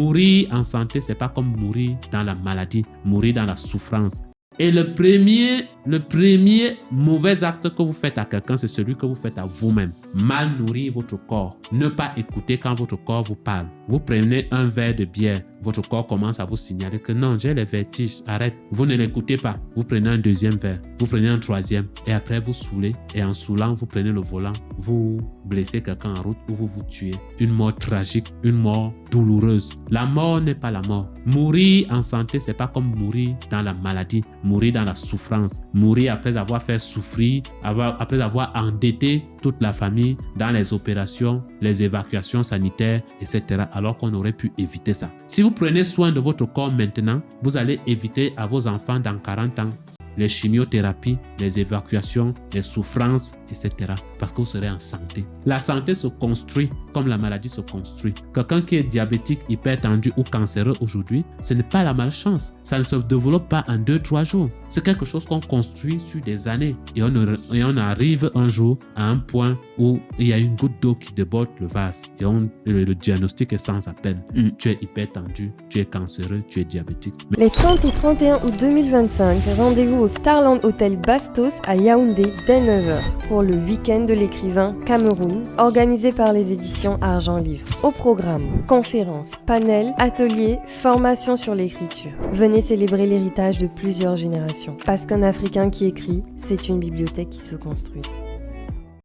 Mourir en santé, c'est pas comme mourir dans la maladie, mourir dans la souffrance. Et le premier mauvais acte que vous faites à quelqu'un, c'est celui que vous faites à vous-même. Mal nourrir votre corps. Ne pas écouter quand votre corps vous parle. Vous prenez un verre de bière, votre corps commence à vous signaler que non, j'ai les vertiges, arrête. Vous ne l'écoutez pas. Vous prenez un deuxième verre, vous prenez un troisième et après vous saoulez. Et en saoulant, vous prenez le volant, vous blessez quelqu'un en route ou vous vous tuez. Une mort tragique, une mort douloureuse. La mort n'est pas la mort. Mourir en santé, c'est pas comme mourir dans la maladie, mourir dans la souffrance, mourir après avoir fait souffrir, après avoir endetté toute la famille dans les opérations, les évacuations sanitaires, etc. alors qu'on aurait pu éviter ça. Si vous prenez soin de votre corps maintenant, vous allez éviter à vos enfants dans 40 ans les chimiothérapies, les évacuations, les souffrances, etc. Parce que vous serez en santé. La santé se construit comme la maladie se construit. Quelqu'un qui est diabétique, hypertendu ou cancéreux aujourd'hui, ce n'est pas la malchance. Ça ne se développe pas en 2-3 jours. C'est quelque chose qu'on construit sur des années. Et on arrive un jour à un point où il y a une goutte d'eau qui déborde le vase. Et le diagnostic est sans appel. Tu es hypertendu, tu es cancéreux, tu es diabétique. Les 30 et 31 août 2025, rendez-vous au Starland Hotel Bastos à Yaoundé dès 9h pour le week-end de l'écrivain Cameroun, organisé par les éditions Argent Livre. Au programme, conférences, panels, ateliers, formations sur l'écriture. Venez célébrer l'héritage de plusieurs générations. Parce qu'un Africain qui écrit, c'est une bibliothèque qui se construit.